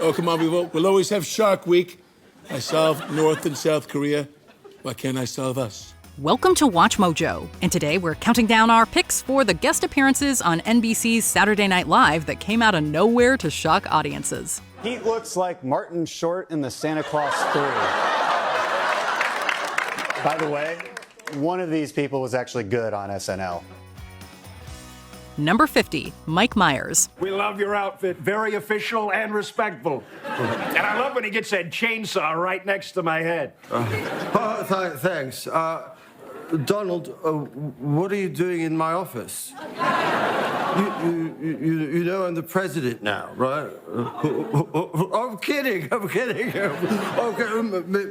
Oh, come on, we'll always have Shark Week. I solved North and South Korea. Why can't I solve us? Welcome to Watch Mojo, and today we're counting down our picks for the guest appearances on NBC's Saturday Night Live that came out of nowhere to shock audiences. He looks like Martin Short in the Santa Claus 3. By the way, one of these people was actually good on SNL. Number 50, Mike Myers. We love your outfit. Very official and respectful. And I love when he gets that chainsaw right next to my head. Thanks. Donald, what are you doing in my office? You know I'm the president now, right? I'm kidding. Okay,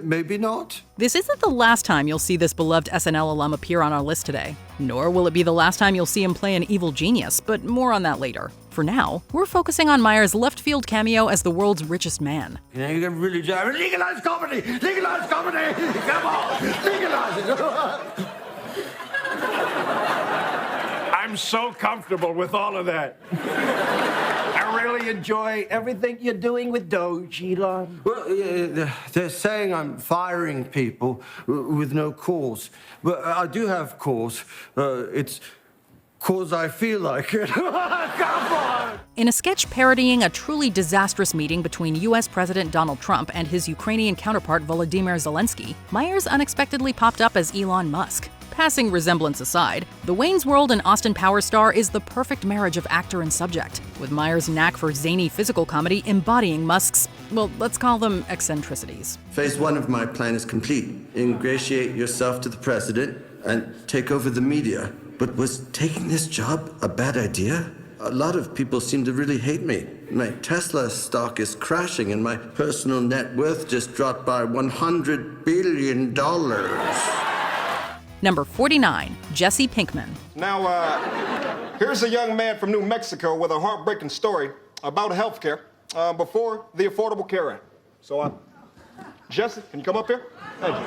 maybe not. This isn't the last time you'll see this beloved SNL alum appear on our list today. Nor will it be the last time you'll see him play an evil genius, but more on that later. For now, we're focusing on Myers' left field cameo as the world's richest man. You know, you can really jam. Legalize comedy! Legalize comedy! Come on! Legalize it! I'm so comfortable with all of that. I really enjoy everything you're doing with Doge, Elon. Well, they're saying I'm firing people with no cause. But I do have cause. It's cause I feel like it. Come on! In a sketch parodying a truly disastrous meeting between U.S. President Donald Trump and his Ukrainian counterpart Volodymyr Zelensky, Myers unexpectedly popped up as Elon Musk. Passing resemblance aside, the Wayne's World and Austin Powers star is the perfect marriage of actor and subject, with Myers' knack for zany physical comedy embodying Musk's, well, let's call them eccentricities. Phase 1 of my plan is complete. Ingratiate yourself to the president and take over the media. But was taking this job a bad idea? A lot of people seem to really hate me. My Tesla stock is crashing and my personal net worth just dropped by $100 billion. Number 49, Jesse Pinkman. Now, here's a young man from New Mexico with a heartbreaking story about healthcare before the Affordable Care Act. So, Jesse, can you come up here? Thank you.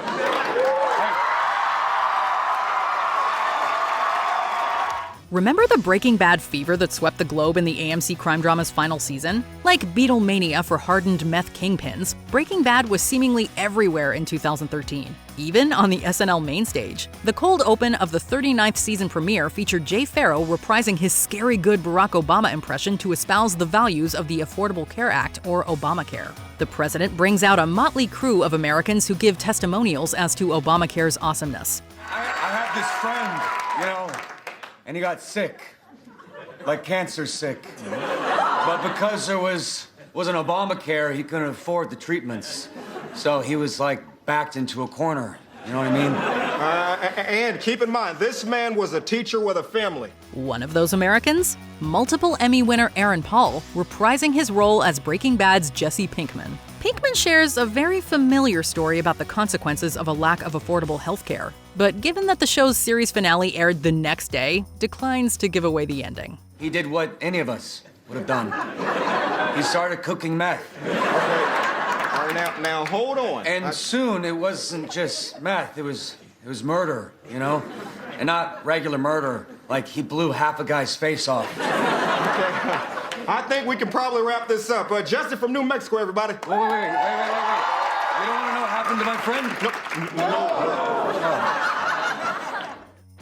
Remember the Breaking Bad fever that swept the globe in the AMC crime drama's final season? Like Beatlemania for hardened meth kingpins, Breaking Bad was seemingly everywhere in 2013, even on the SNL main stage. The cold open of the 39th season premiere featured Jay Pharoah reprising his scary good Barack Obama impression to espouse the values of the Affordable Care Act, or Obamacare. The president brings out a motley crew of Americans who give testimonials as to Obamacare's awesomeness. I have this friend, you know, and he got sick, like cancer sick. But because there wasn't Obamacare, he couldn't afford the treatments. So he was like backed into a corner, you know what I mean? And keep in mind, this man was a teacher with a family. One of those Americans? Multiple Emmy winner Aaron Paul, reprising his role as Breaking Bad's Jesse Pinkman. Pinkman shares a very familiar story about the consequences of a lack of affordable healthcare, but given that the show's series finale aired the next day, declines to give away the ending. He did what any of us would have done. He started cooking meth. Okay. All right, now hold on. And soon it wasn't just meth, it was murder, you know? And not regular murder, like he blew half a guy's face off. Okay. I think we can probably wrap this up. Justin from New Mexico, everybody. Wait. You don't want to know what happened to my friend? No.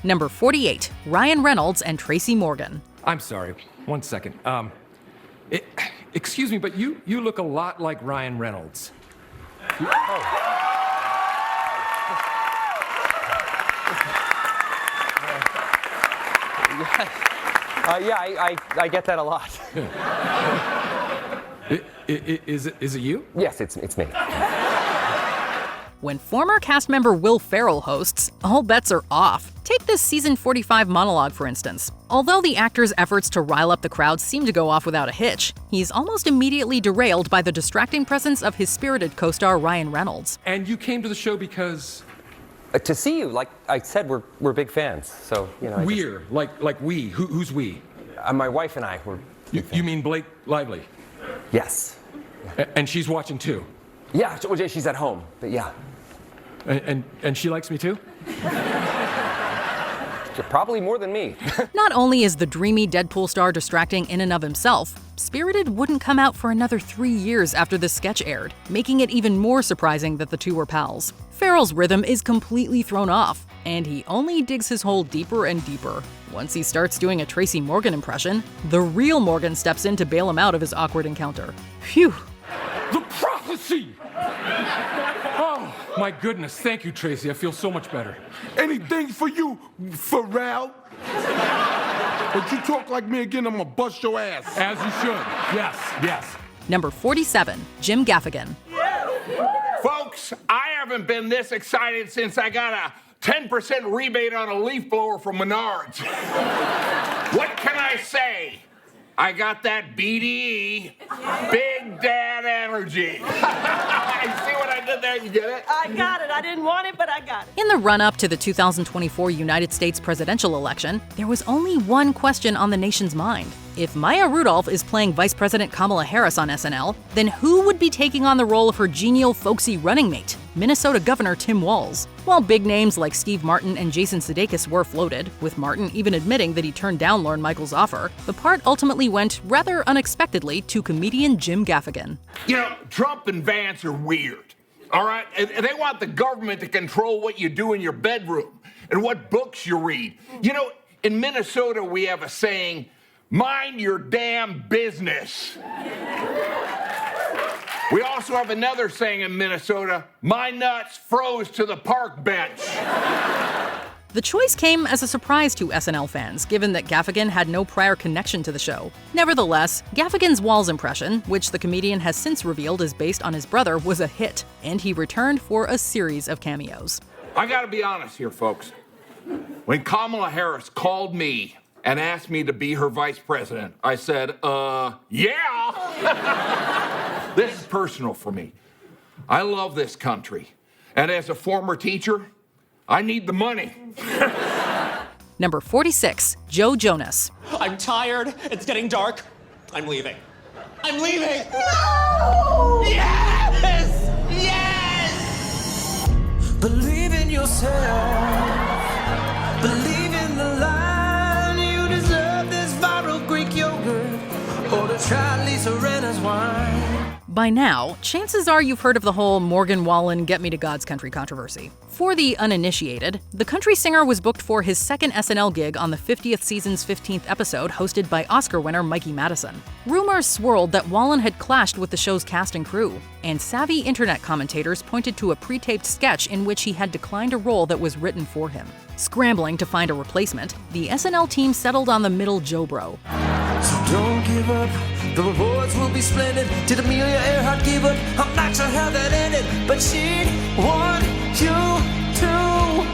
Number 48, Ryan Reynolds and Tracy Morgan. I'm sorry, 1 second. Excuse me, but you look a lot like Ryan Reynolds. I get that a lot. Is it you? Yes, it's me. When former cast member Will Ferrell hosts, all bets are off. Take this season 45 monologue, for instance. Although the actor's efforts to rile up the crowd seem to go off without a hitch, he's almost immediately derailed by the distracting presence of his spirited co-star Ryan Reynolds. And you came to the show because... To see you, like I said, we're big fans, so, you know. Like we. Who's we? My wife and I were big fans. You mean Blake Lively? Yes. And she's watching too? Yeah, she's at home, but yeah. And she likes me too? Probably more than me. Not only is the dreamy Deadpool star distracting in and of himself, Spirited wouldn't come out for another 3 years after the sketch aired, making it even more surprising that the two were pals. Ferrell's rhythm is completely thrown off, and he only digs his hole deeper and deeper. Once he starts doing a Tracy Morgan impression, the real Morgan steps in to bail him out of his awkward encounter. Phew. The prophecy! Oh, my goodness. Thank you, Tracy. I feel so much better. Anything for you, Ferrell? But you talk like me again, I'm gonna bust your ass. As you should. Yes, yes. Number 47, Jim Gaffigan. Folks, I haven't been this excited since I got a 10% rebate on a leaf blower from Menards. What can I say? I got that BDE, Big Dad Energy. See what I did there? You get it? I got it. I didn't want it, but I got it. In the run-up to the 2024 United States presidential election, there was only one question on the nation's mind. If Maya Rudolph is playing Vice President Kamala Harris on SNL, then who would be taking on the role of her genial, folksy running mate, Minnesota Governor Tim Walz? While big names like Steve Martin and Jason Sudeikis were floated, with Martin even admitting that he turned down Lorne Michaels' offer, the part ultimately went, rather unexpectedly, to comedian Jim Gaffigan. You know, Trump and Vance are weird, all right? And they want the government to control what you do in your bedroom and what books you read. You know, in Minnesota, we have a saying, mind your damn business. We also have another saying in Minnesota, my nuts froze to the park bench. The choice came as a surprise to SNL fans, given that Gaffigan had no prior connection to the show. Nevertheless, Gaffigan's Walz impression, which the comedian has since revealed is based on his brother, was a hit, and he returned for a series of cameos. I gotta be honest here, folks. When Kamala Harris called me and asked me to be her vice president, I said, yeah. This is personal for me. I love this country. And as a former teacher, I need the money. Number 46, Joe Jonas. I'm tired. It's getting dark. I'm leaving. I'm leaving! No! Yes! Yes! Believe in yourself. Believe in the line. You deserve this viral Greek yogurt. Or to try Lisa Renner's wine. By now, chances are you've heard of the whole Morgan Wallen Get Me to God's Country controversy. For the uninitiated, the country singer was booked for his second SNL gig on the 50th season's 15th episode, hosted by Oscar winner Mikey Madison. Rumors swirled that Wallen had clashed with the show's cast and crew, and savvy internet commentators pointed to a pre-taped sketch in which he had declined a role that was written for him. Scrambling to find a replacement, the SNL team settled on the middle Joe Bro. So don't give up, the rewards will be splendid. Did Amelia Earhart give up? I'm not sure how that ended, but she'd want you to.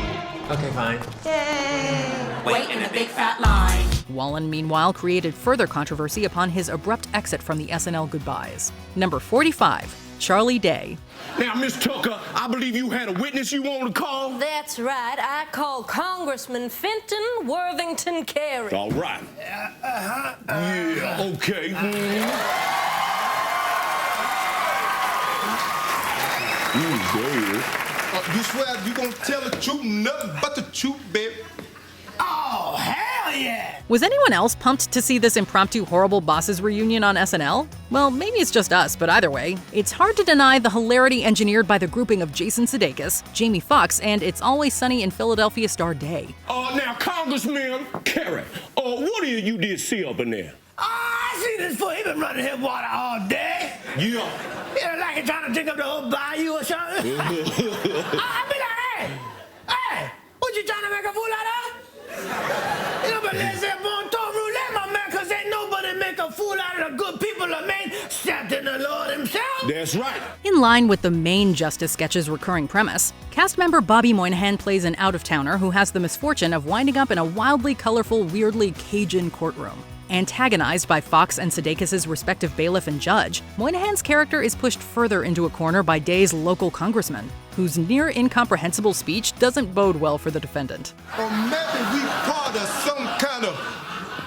Okay, fine. Yay! Wait in a big fat line. Wallen, meanwhile, created further controversy upon his abrupt exit from the SNL goodbyes. Number 45, Charlie Day. Now, Miss Tucker, I believe you had a witness you wanted to call? That's right. I called Congressman Fenton Worthington Carey. All right. Yeah, okay. You swear you gonna tell the truth, nothing but the truth, baby? Oh, hell yeah! Was anyone else pumped to see this impromptu Horrible Bosses reunion on SNL? Well, maybe it's just us, but either way, it's hard to deny the hilarity engineered by the grouping of Jason Sudeikis, Jamie Foxx, and It's Always Sunny in Philadelphia star Day. Now, Congressman Carey, what did you did see up in there? I see this fool, he been running his water all day. Yeah. Yeah, like he trying to dig up the whole bayou or something. I be like, hey, what you trying to make a fool out of? You know, but let's say bon temps roulette, my man, because ain't nobody make a fool out of the good people of Maine, except in the Lord himself. That's right. In line with the main Justice sketch's recurring premise, cast member Bobby Moynihan plays an out-of-towner who has the misfortune of winding up in a wildly colorful, weirdly Cajun courtroom. Antagonized by Fox and Sudeikis' respective bailiff and judge, Moynihan's character is pushed further into a corner by Day's local congressman, whose near-incomprehensible speech doesn't bode well for the defendant. Or maybe we part of some kind of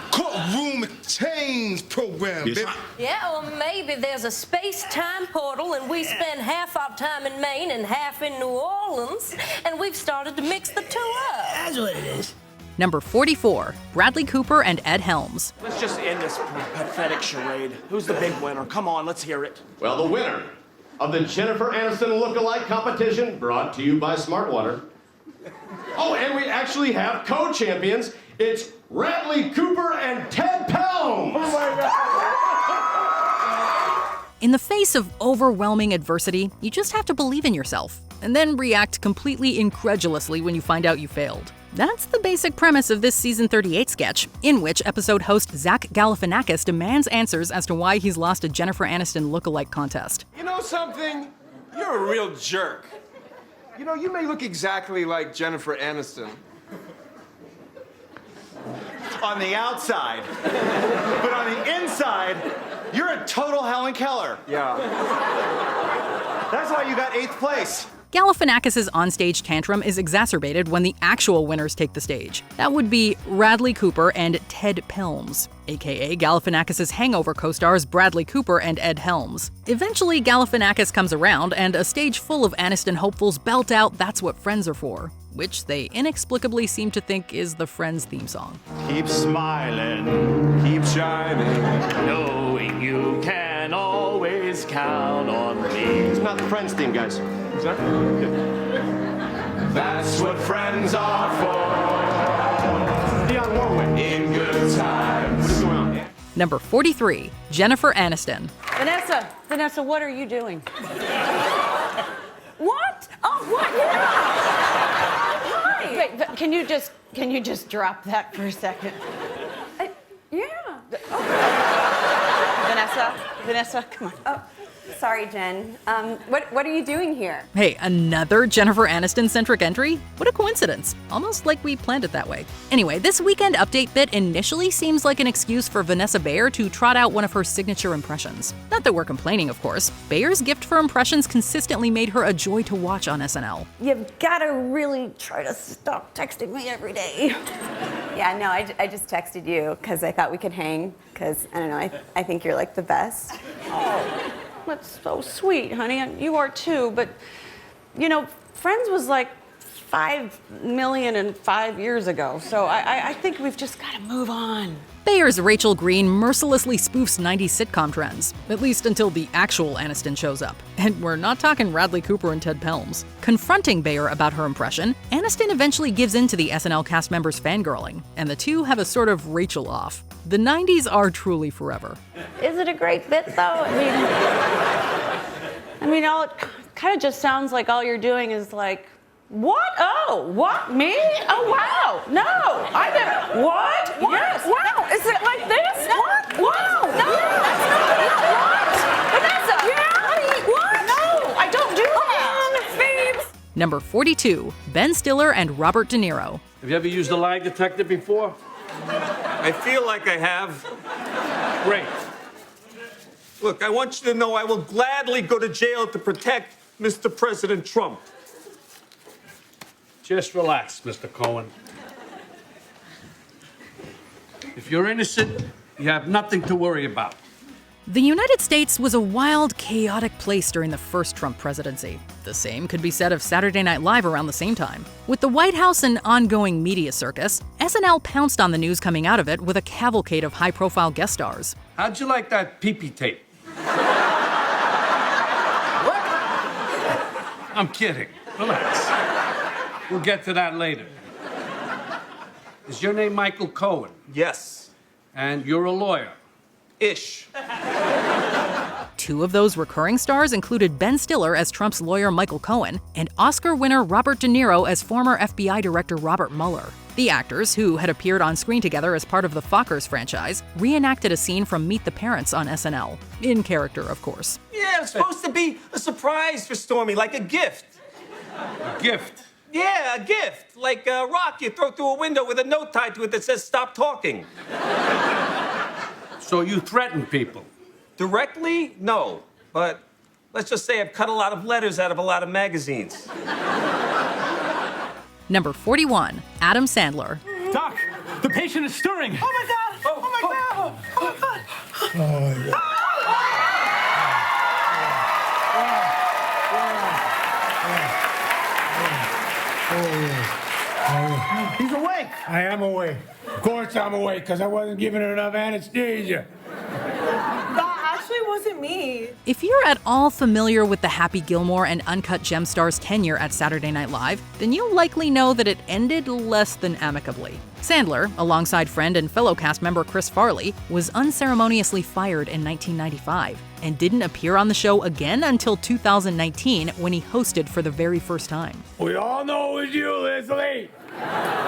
courtroom exchange program, baby. Yeah, or maybe there's a space-time portal and we spend half our time in Maine and half in New Orleans, and we've started to mix the two up. That's what it is. Number 44, Bradley Cooper and Ed Helms. Let's just end this pathetic charade. Who's the big winner? Come on, let's hear it. Well, the winner of the Jennifer Aniston look-alike competition, brought to you by Smartwater. Oh, and we actually have co-champions. It's Bradley Cooper and Ted Helms. Oh my God. In the face of overwhelming adversity, you just have to believe in yourself, and then react completely incredulously when you find out you failed. That's the basic premise of this season 38 sketch, in which episode host Zach Galifianakis demands answers as to why he's lost a Jennifer Aniston look-alike contest. You know something? You're a real jerk. You know, you may look exactly like Jennifer Aniston. On the outside. But on the inside, you're a total Helen Keller. Yeah. That's why you got 8th place. Galifianakis' onstage tantrum is exacerbated when the actual winners take the stage. That would be Bradley Cooper and Ted Helms, aka Galifianakis' Hangover co-stars Bradley Cooper and Ed Helms. Eventually, Galifianakis comes around and a stage full of Aniston hopefuls belt out "That's What Friends Are For," which they inexplicably seem to think is the Friends theme song. Keep smiling, keep shining, knowing you can always count on me. It's not the Friends theme, guys. Is that? That's what friends are for. Dionne Warwick. In good times. What is going on? Number 43, Jennifer Aniston. Vanessa, what are you doing? What? Oh, what? Yeah. Hi. Wait, can you just drop that for a second? Yeah. Vanessa, come on. Oh, sorry, Jen. What are you doing here? Hey, another Jennifer Aniston-centric entry? What a coincidence. Almost like we planned it that way. Anyway, this weekend update bit initially seems like an excuse for Vanessa Bayer to trot out one of her signature impressions. Not that we're complaining, of course. Bayer's gift for impressions consistently made her a joy to watch on SNL. You've got to really try to stop texting me every day. Yeah, no, I just texted you because I thought we could hang, because, I don't know, I think you're like the best. Oh, that's so sweet, honey, and you are too, but, you know, Friends was like 5 million and 5 years ago, so I think we've just got to move on. Bayer's Rachel Green mercilessly spoofs 90s sitcom trends, at least until the actual Aniston shows up. And we're not talking Bradley Cooper and Ted Helms. Confronting Bayer about her impression, Aniston eventually gives in to the SNL cast members' fangirling, and the two have a sort of Rachel off. The 90s are truly forever. Is it a great bit, though? I mean, all it kind of just sounds like all you're doing is like, what? Oh, what? Me? Oh, wow. No, I never. What? Yes. Wow. Is it like this? No. What? Wow. No, that's not it. What? Vanessa. Yeah. Honey, what? No, I don't do that. Babes. Number 42, Ben Stiller and Robert De Niro. Have you ever used a lie detector before? I feel like I have. Great. Look, I want you to know I will gladly go to jail to protect Mr. President Trump. Just relax, Mr. Cohen. If you're innocent, you have nothing to worry about. The United States was a wild, chaotic place during the first Trump presidency. The same could be said of Saturday Night Live around the same time. With the White House an ongoing media circus, SNL pounced on the news coming out of it with a cavalcade of high-profile guest stars. How'd you like that pee-pee tape? What? I'm kidding. Relax. We'll get to that later. Is your name Michael Cohen? Yes. And you're a lawyer? Ish. Two of those recurring stars included Ben Stiller as Trump's lawyer Michael Cohen and Oscar winner Robert De Niro as former FBI Director Robert Mueller. The actors, who had appeared on screen together as part of the Fockers franchise, reenacted a scene from Meet the Parents on SNL. In character, of course. Yeah, it's supposed to be a surprise for Stormy, like a gift. A gift? Yeah, a gift. Like a rock you throw through a window with a note tied to it that says, "Stop talking." So you threaten people? Directly? No. But let's just say I've cut a lot of letters out of a lot of magazines. Number 41, Adam Sandler. Doc, the patient is stirring. Oh my God! Oh my God! Oh my God! Oh, my God. He's awake. I am awake. Of course I'm awake, because I wasn't giving her enough anesthesia. That actually wasn't me. If you're at all familiar with the Happy Gilmore and Uncut Gem Stars' tenure at Saturday Night Live, then you'll likely know that it ended less than amicably. Sandler, alongside friend and fellow cast member Chris Farley, was unceremoniously fired in 1995 and didn't appear on the show again until 2019 when he hosted for the very first time. We all know it was you, Leslie.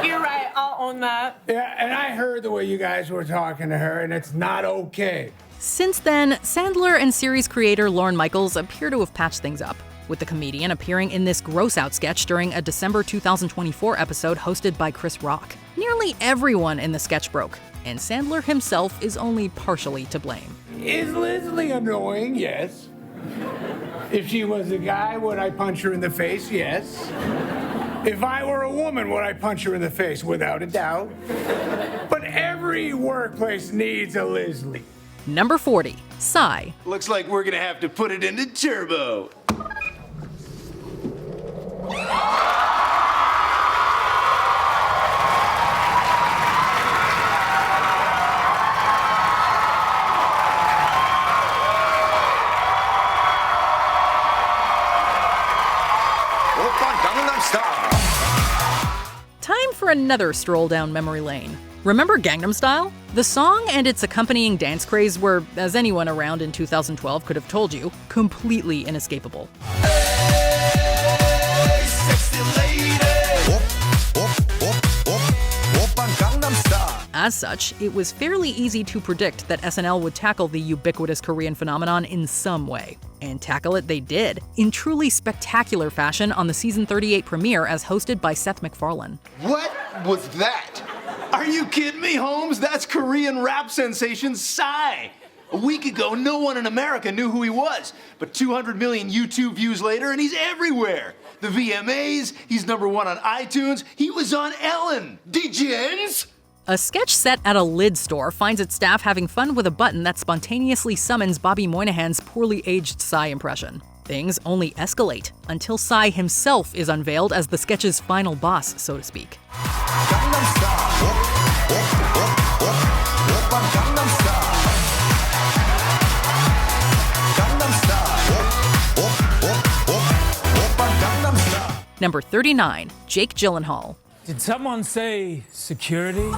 You're right, I'll own that. Yeah, and I heard the way you guys were talking to her, and it's not okay. Since then, Sandler and series creator Lorne Michaels appear to have patched things up, with the comedian appearing in this gross-out sketch during a December 2024 episode hosted by Chris Rock. Nearly everyone in the sketch broke, and Sandler himself is only partially to blame. Is Leslie annoying? Yes. If she was a guy, would I punch her in the face? Yes. If I were a woman, would I punch her in the face? Without a doubt. But every workplace needs a Leslie. Number 40, Psy. Looks like we're gonna have to put it into turbo. Gangnam Style. Time for another stroll down memory lane. Remember Gangnam Style? The song and its accompanying dance craze were, as anyone around in 2012 could have told you, completely inescapable. As such, it was fairly easy to predict that SNL would tackle the ubiquitous Korean phenomenon in some way. And tackle it they did, in truly spectacular fashion on the season 38 premiere as hosted by Seth MacFarlane. What was that? Are you kidding me, Holmes? That's Korean rap sensation Psy. A week ago, no one in America knew who he was. But 200 million YouTube views later, and he's everywhere. The VMAs, he's #1 on iTunes, he was on Ellen. DJs? A sketch set at a lid store finds its staff having fun with a button that spontaneously summons Bobby Moynihan's poorly aged Psy impression. Things only escalate until Psy himself is unveiled as the sketch's final boss, so to speak. Number 39, Jake Gyllenhaal. Did someone say security?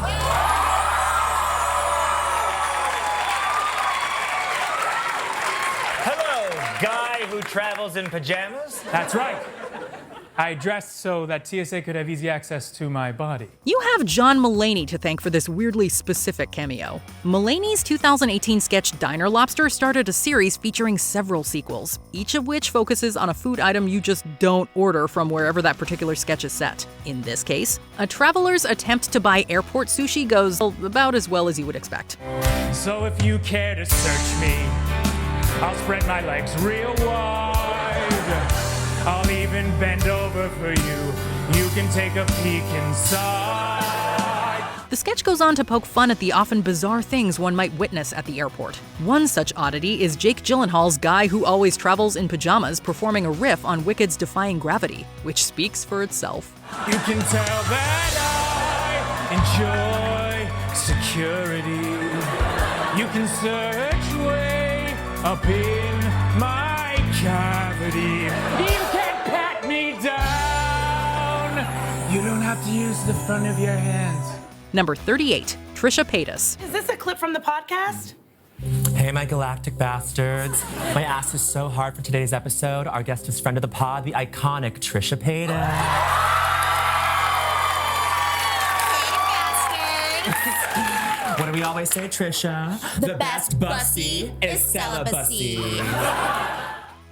Hello, guy who travels in pajamas? That's right. I dressed so that TSA could have easy access to my body. You have John Mulaney to thank for this weirdly specific cameo. Mulaney's 2018 sketch Diner Lobster started a series featuring several sequels, each of which focuses on a food item you just don't order from wherever that particular sketch is set. In this case, a traveler's attempt to buy airport sushi goes about as well as you would expect. So if you care to search me, I'll spread my legs real wide. I'll even bend over for you. You can take a peek inside. The sketch goes on to poke fun at the often bizarre things one might witness at the airport. One such oddity is Jake Gyllenhaal's guy who always travels in pajamas performing a riff on Wicked's Defying Gravity, which speaks for itself. You can tell that I enjoy security. You can search way up in my cavity. You can't pat me down. You don't have to use the front of your hands. Number 38, Trisha Paytas. Is this a clip from the podcast? Hey, my galactic bastards. My ass is so hard for today's episode. Our guest is friend of the pod, the iconic Trisha Paytas. What do we always say, Trisha? The best bussy is celibacy.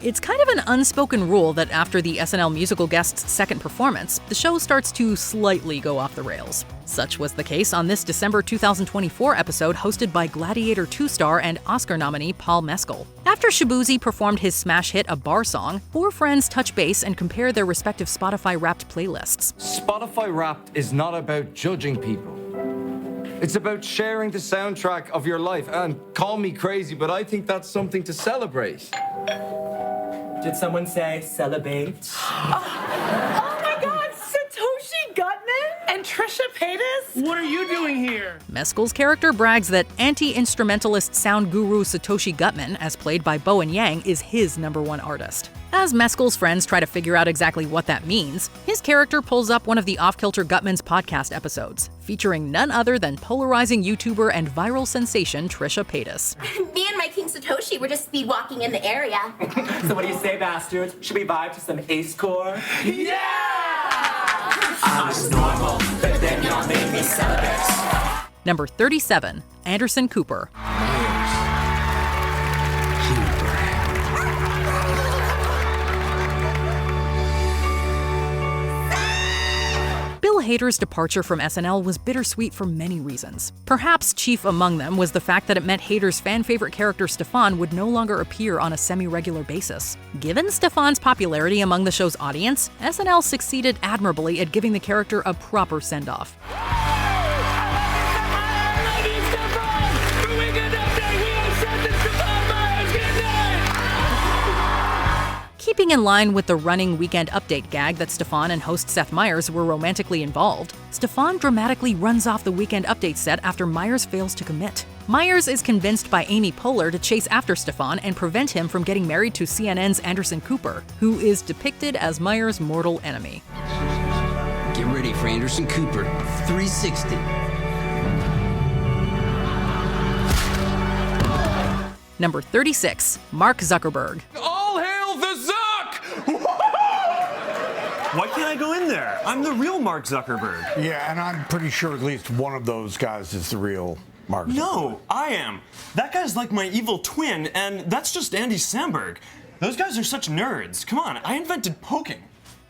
It's kind of an unspoken rule that after the SNL musical guest's second performance, the show starts to slightly go off the rails. Such was the case on this December 2024 episode hosted by Gladiator 2 star and Oscar nominee Paul Mescal. After Shaboozey performed his smash hit A Bar Song, four friends touch base and compare their respective Spotify Wrapped playlists. Spotify Wrapped is not about judging people. It's about sharing the soundtrack of your life. And call me crazy, but I think that's something to celebrate. Did someone say celebrate? Oh my God, Satoshi Gutman? Paytas? What are you doing here? Mescal's character brags that anti-instrumentalist sound guru Satoshi Gutman, as played by Bowen Yang, is his #1 artist. As Mescal's friends try to figure out exactly what that means, his character pulls up one of the Off-Kilter Gutman's podcast episodes, featuring none other than polarizing YouTuber and viral sensation Trisha Paytas. Me and my King Satoshi were just speed walking in the area. So what do you say, bastards? Should we vibe to some Ace Core? Yeah! I was normal, but then y'all made me celibate. Number 37, Anderson Cooper. Bill Hader's departure from SNL was bittersweet for many reasons. Perhaps chief among them was the fact that it meant Hader's fan-favorite character Stefan would no longer appear on a semi-regular basis. Given Stefan's popularity among the show's audience, SNL succeeded admirably at giving the character a proper send-off. Keeping in line with the running Weekend Update gag that Stefan and host Seth Meyers were romantically involved, Stefan dramatically runs off the Weekend Update set after Meyers fails to commit. Meyers is convinced by Amy Poehler to chase after Stefan and prevent him from getting married to CNN's Anderson Cooper, who is depicted as Meyers' mortal enemy. Get ready for Anderson Cooper 360. Number 36, Mark Zuckerberg. All hail the Zuck! Why can't I go in there? I'm the real Mark Zuckerberg. Yeah, and I'm pretty sure at least one of those guys is the real Mark Zuckerberg. No, I am. That guy's like my evil twin, and that's just Andy Samberg. Those guys are such nerds. Come on, I invented poking.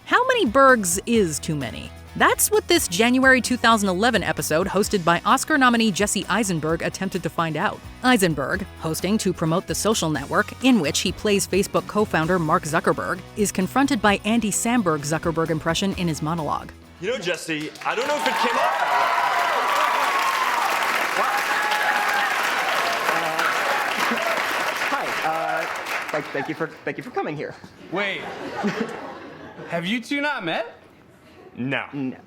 How many Bergs is too many? That's what this January 2011 episode, hosted by Oscar nominee Jesse Eisenberg, attempted to find out. Eisenberg, hosting to promote The Social Network, in which he plays Facebook co-founder Mark Zuckerberg, is confronted by Andy Samberg's Zuckerberg impression in his monologue. You know, Jesse, I don't know if it came up. Hi. Thank you for coming here. Wait. Have you two not met? No. No.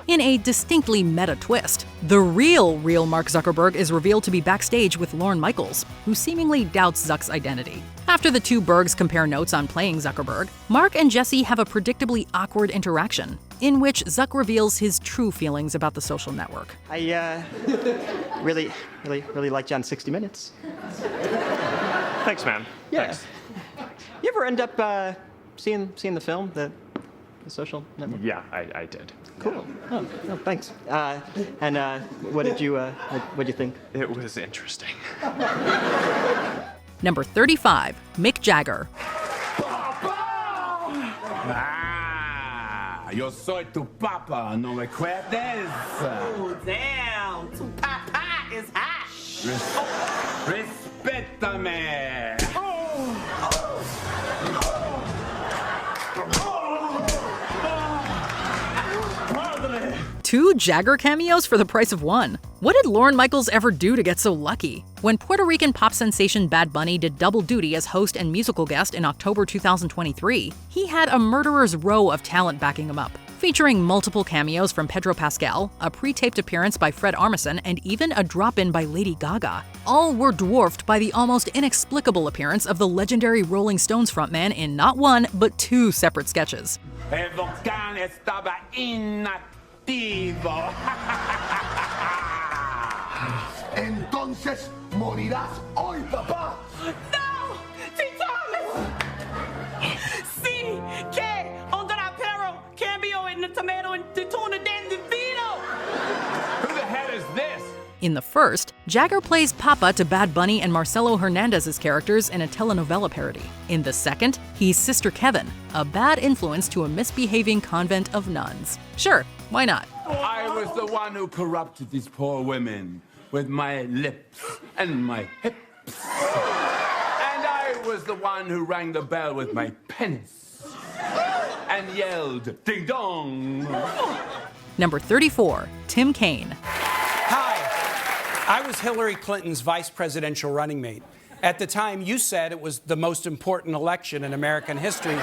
In a distinctly meta twist, the real Mark Zuckerberg is revealed to be backstage with Lorne Michaels, who seemingly doubts Zuck's identity. After the two Bergs compare notes on playing Zuckerberg, Mark and Jesse have a predictably awkward interaction, in which Zuck reveals his true feelings about The Social Network. I really liked you on 60 Minutes. Thanks, man. Yeah. Thanks. You ever end up seeing the film, the Social Network? Yeah, I did. Cool. Oh, thanks. And what did you think? It was interesting. Number 35, Mick Jagger. Yo soy tu papa, ¿no me recuerdes? Oh, damn. Tu papa is hot. Respétame. Two Jagger cameos for the price of one. What did Lorne Michaels ever do to get so lucky? When Puerto Rican pop sensation Bad Bunny did double duty as host and musical guest in October 2023, he had a murderer's row of talent backing him up, featuring multiple cameos from Pedro Pascal, a pre-taped appearance by Fred Armisen, and even a drop-in by Lady Gaga. All were dwarfed by the almost inexplicable appearance of the legendary Rolling Stones frontman in not one, but two separate sketches. El volcán estaba inactivo. Entonces morirás hoy, papá. No! T. Thomas! Sí, que on the rapero cameo in the tomato and the tuna dandy vino. Who the hell is this? In the first, Jagger plays Papa to Bad Bunny and Marcelo Hernandez's characters in a telenovela parody. In the second, he's Sister Kevin, a bad influence to a misbehaving convent of nuns. Sure, why not? I was the one who corrupted these poor women with my lips and my hips. And I was the one who rang the bell with my penis and yelled, ding dong. Number 34, Tim Kaine. Hi, I was Hillary Clinton's vice presidential running mate. At the time, you said it was the most important election in American history.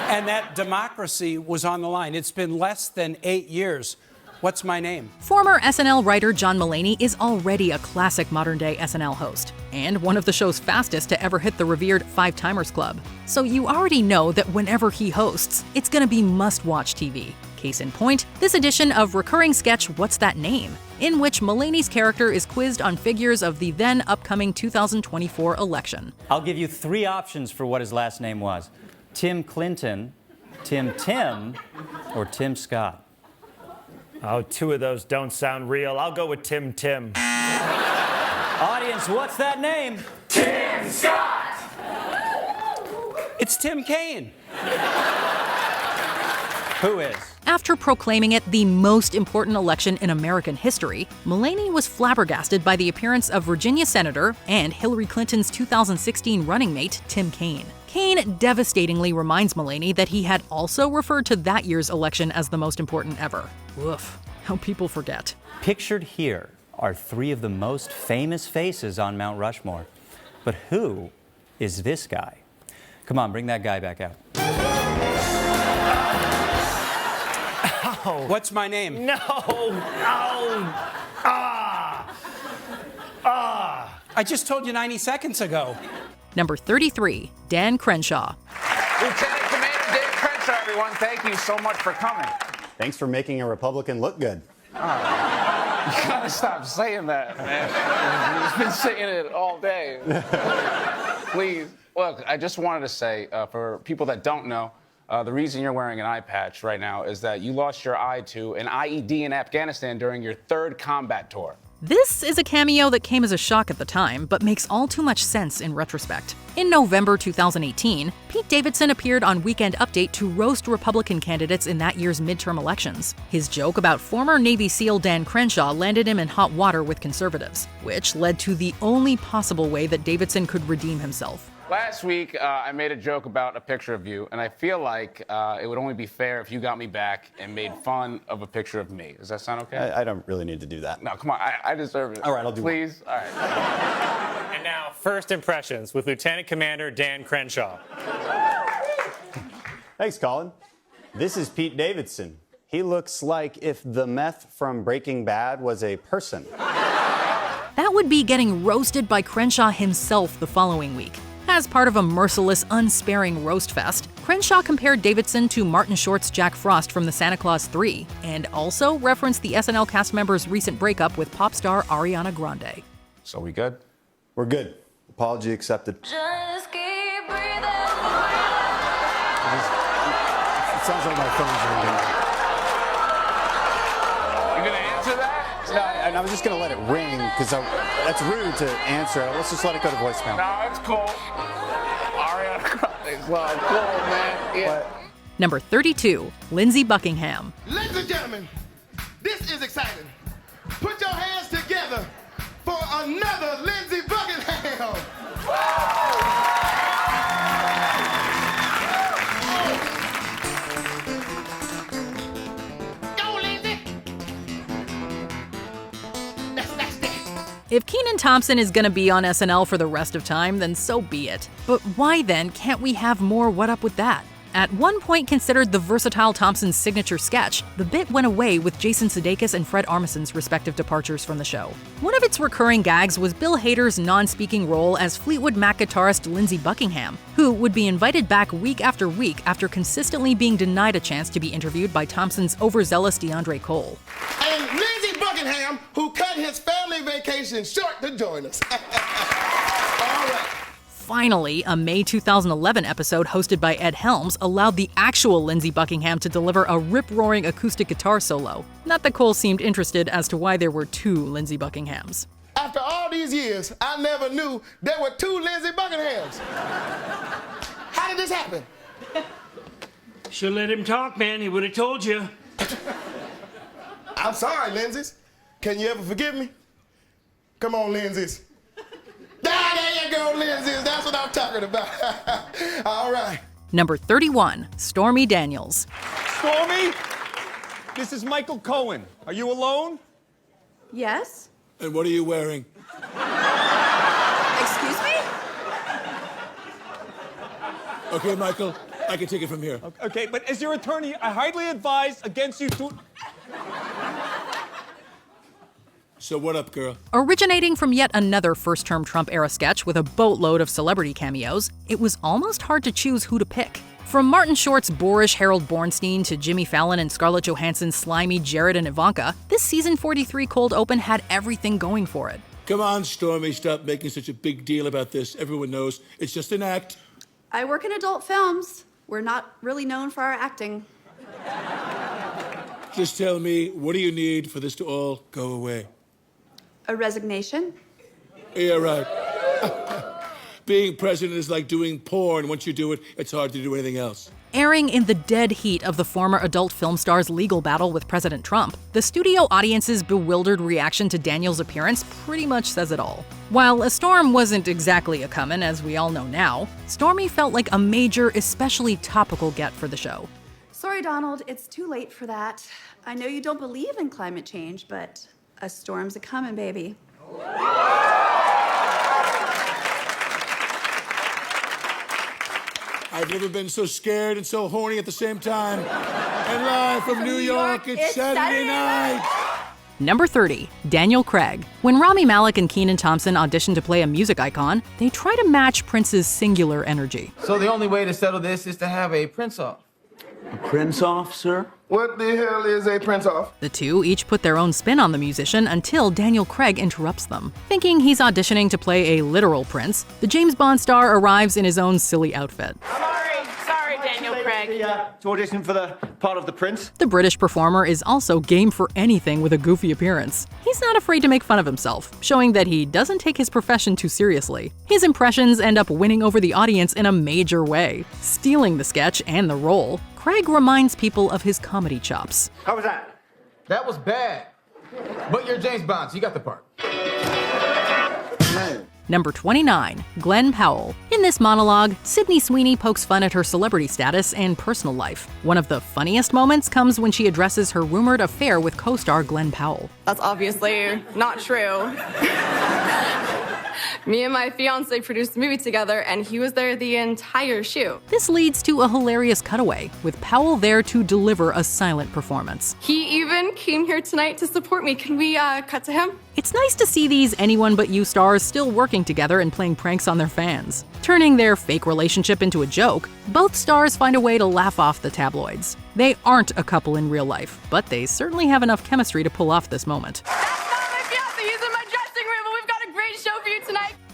And that democracy was on the line. It's been less than 8 years. What's my name? Former SNL writer John Mulaney is already a classic modern-day SNL host, and one of the show's fastest to ever hit the revered Five Timers Club. So you already know that whenever he hosts, it's gonna be must-watch TV. Case in point, this edition of recurring sketch What's That Name?, in which Mulaney's character is quizzed on figures of the then upcoming 2024 election. I'll give you 3 options for what his last name was. Tim Clinton, Tim Tim, or Tim Scott. Oh, 2 of those don't sound real. I'll go with Tim Tim. Audience, what's that name? Tim Scott! It's Tim Kaine. Who is? After proclaiming it the most important election in American history, Mulaney was flabbergasted by the appearance of Virginia Senator and Hillary Clinton's 2016 running mate, Tim Kaine. Kaine devastatingly reminds Mulaney that he had also referred to that year's election as the most important ever. Woof, how people forget. Pictured here are 3 of the most famous faces on Mount Rushmore. But who is this guy? Come on, bring that guy back out. What's my name? No! I just told you 90 seconds ago. Number 33, Dan Crenshaw. Lieutenant Commander Dan Crenshaw, everyone. Thank you so much for coming. Thanks for making a Republican look good. You gotta stop saying that, man. You've been saying it all day. Please, look, I just wanted to say, for people that don't know, the reason you're wearing an eye patch right now is that you lost your eye to an IED in Afghanistan during your 3rd combat tour. This is a cameo that came as a shock at the time, but makes all too much sense in retrospect. In November 2018, Pete Davidson appeared on Weekend Update to roast Republican candidates in that year's midterm elections. His joke about former Navy SEAL Dan Crenshaw landed him in hot water with conservatives, which led to the only possible way that Davidson could redeem himself. Last week, I made a joke about a picture of you, and I feel like it would only be fair if you got me back and made fun of a picture of me. Does that sound okay? I don't really need to do that. No, come on. I deserve it. All right, I'll do Please? All right. And now, first impressions with Lieutenant Commander Dan Crenshaw. Thanks, Colin. This is Pete Davidson. He looks like if the meth from Breaking Bad was a person. That would be getting roasted by Crenshaw himself the following week. As part of a merciless, unsparing roast fest, Crenshaw compared Davidson to Martin Short's Jack Frost from the Santa Claus 3, and also referenced the SNL cast member's recent breakup with pop star Ariana Grande. So we good? We're good. Apology accepted. Just keep breathing. It sounds like my phone's ringing. You gonna answer that? No, and I was just going to let it ring, because that's rude to answer. Let's just let it go to voicemail. No, it's cool. Ariana Grande's well, cool, man. Yeah. Number 32, Lindsey Buckingham. Ladies and gentlemen, this is exciting. Put your hands together for another Lindsey Buckingham. If Kenan Thompson is gonna be on SNL for the rest of time, then so be it. But why then can't we have more What Up With That? At one point considered the versatile Thompson's signature sketch, the bit went away with Jason Sudeikis and Fred Armisen's respective departures from the show. One of its recurring gags was Bill Hader's non-speaking role as Fleetwood Mac guitarist Lindsey Buckingham, who would be invited back week after consistently being denied a chance to be interviewed by Thompson's overzealous DeAndre Cole. And Lindsey Buckingham, who cut his family vacation short to join us. All right. Finally, a May 2011 episode hosted by Ed Helms allowed the actual Lindsey Buckingham to deliver a rip-roaring acoustic guitar solo. Not that Cole seemed interested as to why there were 2 Lindsey Buckinghams. After all these years, I never knew there were 2 Lindsey Buckinghams. How did this happen? Should let him talk, man. He would have told you. I'm sorry, Lindsay's. Can you ever forgive me? Come on, Lindsay's. There you go, Lindsay's. That's what I'm talking about. All right. Number 31, Stormy Daniels. Stormy, this is Michael Cohen. Are you alone? Yes? And what are you wearing? Excuse me? Okay, Michael, I can take it from here. Okay, but as your attorney, I highly advise against you to... So what up, girl? Originating from yet another first-term Trump-era sketch with a boatload of celebrity cameos, it was almost hard to choose who to pick. From Martin Short's boorish Harold Bornstein to Jimmy Fallon and Scarlett Johansson's slimy Jared and Ivanka, this season 43 cold open had everything going for it. Come on, Stormy, stop making such a big deal about this. Everyone knows it's just an act. I work in adult films. We're not really known for our acting. Just tell me, what do you need for this to all go away? A resignation? Yeah, right. Being president is like doing porn. Once you do it, it's hard to do anything else. Airing in the dead heat of the former adult film star's legal battle with President Trump, the studio audience's bewildered reaction to Daniels' appearance pretty much says it all. While a storm wasn't exactly a comin', as we all know now, Stormy felt like a major, especially topical get for the show. Sorry, Donald, it's too late for that. I know you don't believe in climate change, but a storm's a-comin', baby. I've never been so scared and so horny at the same time. And live from New York, it's Saturday night. Number 30, Daniel Craig. When Rami Malek and Kenan Thompson auditioned to play a music icon, they try to match Prince's singular energy. So the only way to settle this is to have a Prince-off. A Prince-off, sir? What the hell is a Prince-off? The two each put their own spin on the musician until Daniel Craig interrupts them. Thinking he's auditioning to play a literal prince, the James Bond star arrives in his own silly outfit. Sorry, Daniel Craig. To audition for the part of the prince? The British performer is also game for anything with a goofy appearance. He's not afraid to make fun of himself, showing that he doesn't take his profession too seriously. His impressions end up winning over the audience in a major way. Stealing the sketch and the role, Craig reminds people of his comedy chops. How was that? That was bad. But you're James Bond, so you got the part. Number 29, Glenn Powell. In this monologue, Sydney Sweeney pokes fun at her celebrity status and personal life. One of the funniest moments comes when she addresses her rumored affair with co-star Glenn Powell. That's obviously not true. Me and my fiance produced the movie together, and he was there the entire shoot. This leads to a hilarious cutaway, with Powell there to deliver a silent performance. He even came here tonight to support me. Can we cut to him? It's nice to see these Anyone But You stars still working together and playing pranks on their fans. Turning their fake relationship into a joke, both stars find a way to laugh off the tabloids. They aren't a couple in real life, but they certainly have enough chemistry to pull off this moment.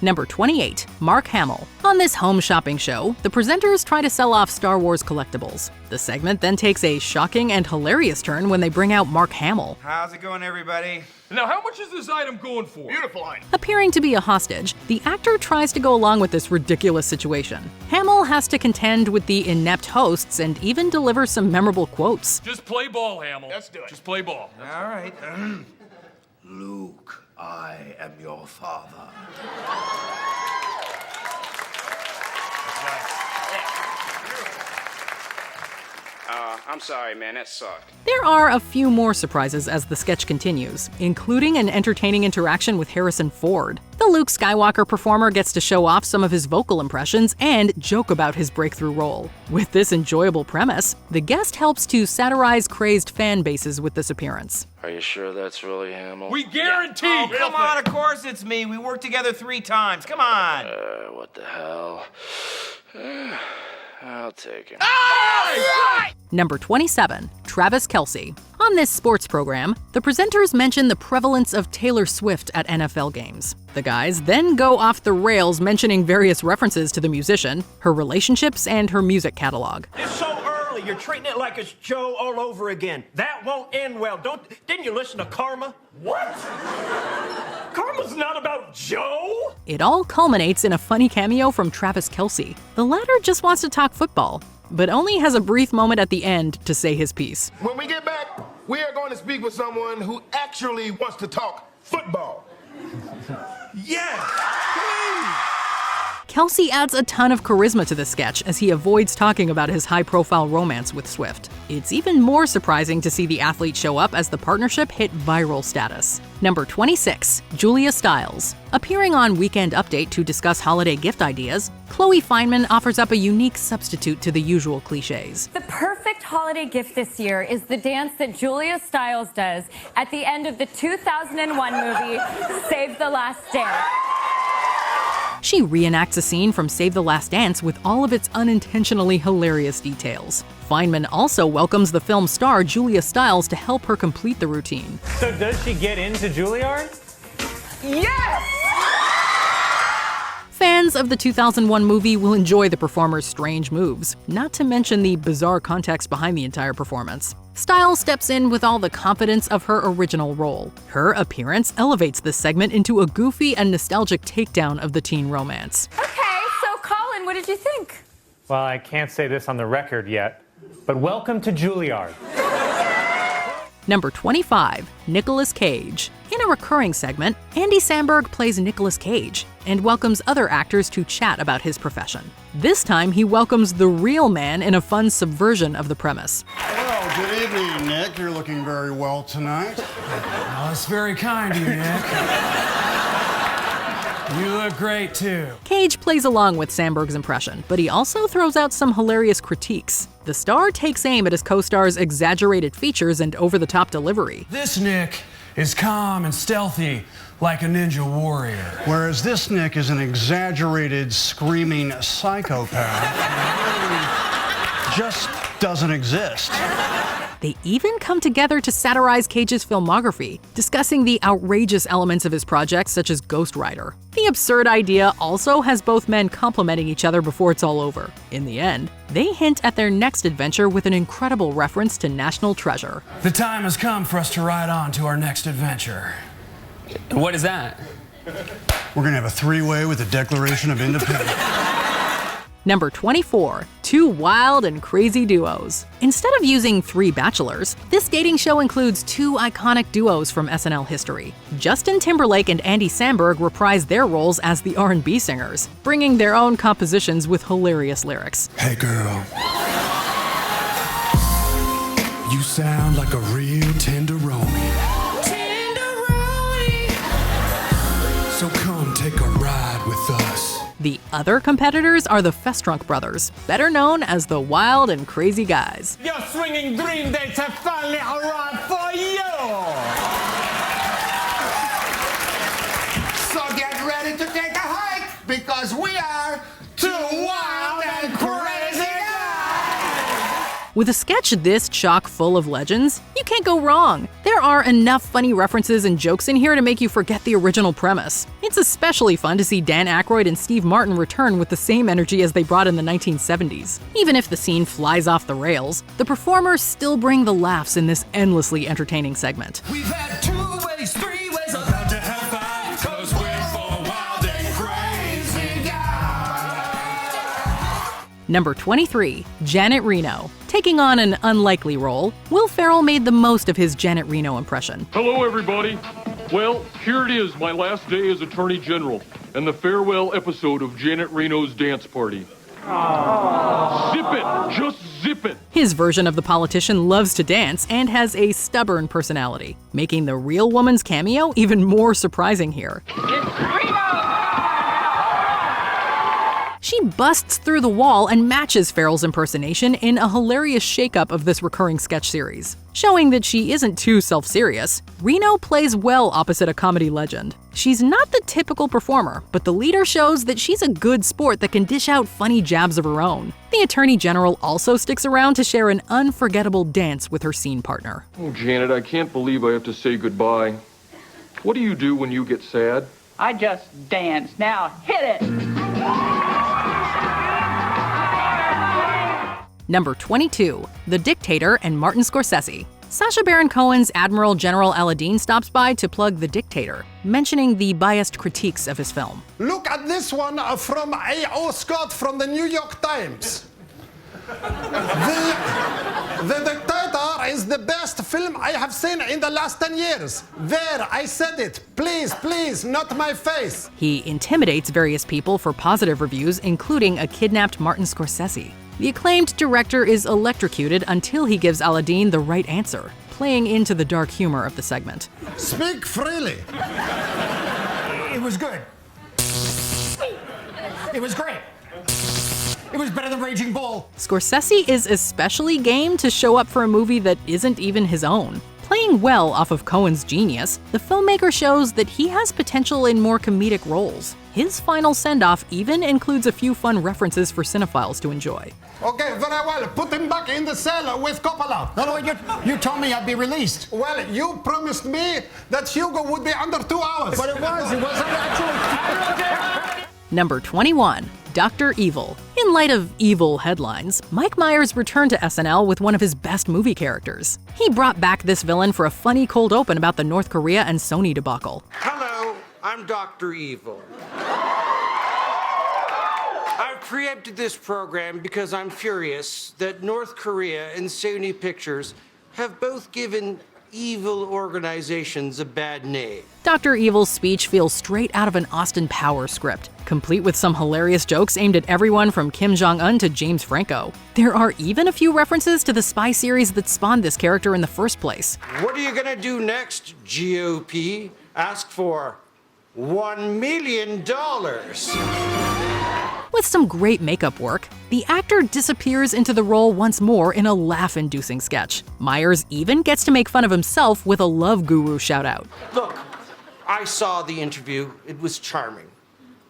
Number 28, Mark Hamill. On this home shopping show, the presenters try to sell off Star Wars collectibles. The segment then takes a shocking and hilarious turn when they bring out Mark Hamill. How's it going, everybody? Now, how much is this item going for? Beautiful item. Appearing to be a hostage, the actor tries to go along with this ridiculous situation. Hamill has to contend with the inept hosts and even deliver some memorable quotes. Just play ball, Hamill. Let's do it. Just play ball. All right. Luke, I am your father. I'm sorry, man, that sucked. There are a few more surprises as the sketch continues, including an entertaining interaction with Harrison Ford. The Luke Skywalker performer gets to show off some of his vocal impressions and joke about his breakthrough role. With this enjoyable premise, the guest helps to satirize crazed fan bases with this appearance. Are you sure that's really Hamill? We guarantee! Oh, come on, of course it's me. We worked together 3 times. Come on. What the hell? I'll take him. Number 27, Travis Kelce. On this sports program, the presenters mention the prevalence of Taylor Swift at NFL games. The guys then go off the rails mentioning various references to the musician, her relationships, and her music catalog. It's so early. You're treating it like it's Joe all over again. That won't end well. Didn't you listen to Karma? What? Karma's not about Joe? It all culminates in a funny cameo from Travis Kelce. The latter just wants to talk football, but only has a brief moment at the end to say his piece. When we get back, we are going to speak with someone who actually wants to talk football. Yes, please. Kelsey adds a ton of charisma to the sketch as he avoids talking about his high-profile romance with Swift. It's even more surprising to see the athlete show up as the partnership hit viral status. Number 26, Julia Stiles. Appearing on Weekend Update to discuss holiday gift ideas, Chloe Fineman offers up a unique substitute to the usual cliches. The perfect holiday gift this year is the dance that Julia Stiles does at the end of the 2001 movie, Save the Last Dance. She reenacts a scene from Save the Last Dance with all of its unintentionally hilarious details. Feynman also welcomes the film star Julia Stiles to help her complete the routine. So does she get into Juilliard? Yes! Fans of the 2001 movie will enjoy the performer's strange moves, not to mention the bizarre context behind the entire performance. Stiles steps in with all the confidence of her original role. Her appearance elevates this segment into a goofy and nostalgic takedown of the teen romance. Okay, so Colin, what did you think? Well, I can't say this on the record yet, but welcome to Juilliard. Number 25, Nicolas Cage. In a recurring segment, Andy Samberg plays Nicolas Cage and welcomes other actors to chat about his profession. This time, he welcomes the real man in a fun subversion of the premise. Well, good evening, Nick. You're looking very well tonight. Oh, that's very kind of you, Nick. You look great, too. Cage plays along with Samberg's impression, but he also throws out some hilarious critiques. The star takes aim at his co-star's exaggerated features and over-the-top delivery. This Nick is calm and stealthy, like a ninja warrior. Whereas this Nick is an exaggerated, screaming psychopath. Just doesn't exist. They even come together to satirize Cage's filmography, discussing the outrageous elements of his projects such as Ghost Rider. The absurd idea also has both men complimenting each other before it's all over. In the end, they hint at their next adventure with an incredible reference to National Treasure. The time has come for us to ride on to our next adventure. What is that? We're gonna have a three-way with the Declaration of Independence. Number 24, two wild and crazy duos. Instead of using three bachelors, this dating show includes two iconic duos from SNL history. Justin Timberlake and Andy Samberg reprise their roles as the R&B singers, bringing their own compositions with hilarious lyrics. Hey girl, you sound like a real tenderoni. So come take a ride with us. The other competitors are the Festrunk brothers, better known as the Wild and Crazy Guys. Your swinging dream dates have finally arrived for you! So get ready to take a hike, because we are two wild and crazy guys! With a sketch this chock full of legends, you can't go wrong. There are enough funny references and jokes in here to make you forget the original premise. It's especially fun to see Dan Aykroyd and Steve Martin return with the same energy as they brought in the 1970s. Even if the scene flies off the rails, the performers still bring the laughs in this endlessly entertaining segment. We've had 2 ways, 3 ways, about to have 5, 'cause we're 4 wild and crazy guys. Number 23, Janet Reno. Taking on an unlikely role, Will Ferrell made the most of his Janet Reno impression. Hello, everybody. Well, here it is, my last day as Attorney General, and the farewell episode of Janet Reno's dance party. Zip it! Just zip it! His version of the politician loves to dance and has a stubborn personality, making the real woman's cameo even more surprising here. She busts through the wall and matches Ferrell's impersonation in a hilarious shakeup of this recurring sketch series. Showing that she isn't too self-serious, Reno plays well opposite a comedy legend. She's not the typical performer, but the leader shows that she's a good sport that can dish out funny jabs of her own. The Attorney General also sticks around to share an unforgettable dance with her scene partner. Oh, Janet, I can't believe I have to say goodbye. What do you do when you get sad? I just dance. Now hit it! Number 22, The Dictator and Martin Scorsese. Sacha Baron Cohen's Admiral General Aladdin stops by to plug The Dictator, mentioning the biased critiques of his film. Look at this one from A.O. Scott from the New York Times. The dictator is the best film I have seen in the last 10 years. There, I said it. Please, please, not my face. He intimidates various people for positive reviews, including a kidnapped Martin Scorsese. The acclaimed director is electrocuted until he gives Aladdin the right answer, playing into the dark humor of the segment. Speak freely. It was good. It was great. It was better than Raging Bull. Scorsese is especially game to show up for a movie that isn't even his own. Playing well off of Coen's genius, the filmmaker shows that he has potential in more comedic roles. His final send-off even includes a few fun references for cinephiles to enjoy. Okay, very well. Put him back in the cell with Coppola. No, you told me I'd be released. Well, you promised me that Hugo would be under 2 hours. But it was actually... Number 21, Dr. Evil. In light of evil headlines, Mike Myers returned to SNL with one of his best movie characters. He brought back this villain for a funny cold open about the North Korea and Sony debacle. Hello, I'm Dr. Evil. I've preempted this program because I'm furious that North Korea and Sony Pictures have both given evil organizations a bad name. Dr. Evil's speech feels straight out of an Austin Powers script, complete with some hilarious jokes aimed at everyone from Kim Jong-un to James Franco. There are even a few references to the spy series that spawned this character in the first place. What are you gonna do next, GOP? Ask for $1 million. With some great makeup work, the actor disappears into the role once more in a laugh-inducing sketch. Myers even gets to make fun of himself with a love guru shout-out. Look, I saw the interview. It was charming.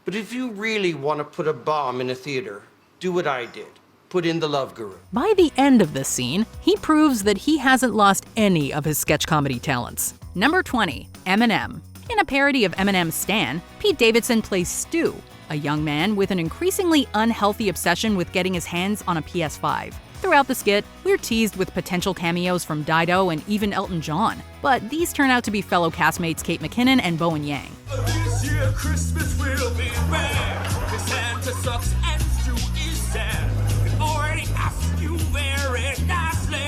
But if you really want to put a bomb in a theater, do what I did. Put in the love guru. By the end of this scene, he proves that he hasn't lost any of his sketch comedy talents. Number 20, Eminem. In a parody of Eminem's Stan, Pete Davidson plays Stu, a young man with an increasingly unhealthy obsession with getting his hands on a PS5. Throughout the skit, we're teased with potential cameos from Dido and even Elton John, but these turn out to be fellow castmates Kate McKinnon and Bowen Yang. This year Christmas will be rare. The Santa sucks and Stu is sad. He already asked you very nicely,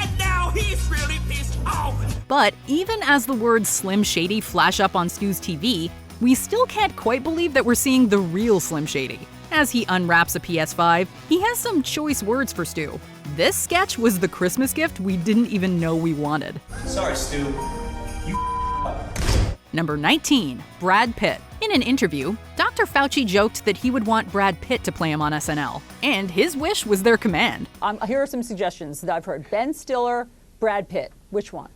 and now he's really pissed off. But even as the words Slim Shady flash up on Stu's TV, we still can't quite believe that we're seeing the real Slim Shady. As he unwraps a PS5, he has some choice words for Stu. This sketch was the Christmas gift we didn't even know we wanted. Sorry, Stu. Number 19, Brad Pitt. In an interview, Dr. Fauci joked that he would want Brad Pitt to play him on SNL, and his wish was their command. Here are some suggestions that I've heard. Ben Stiller, Brad Pitt. Which one?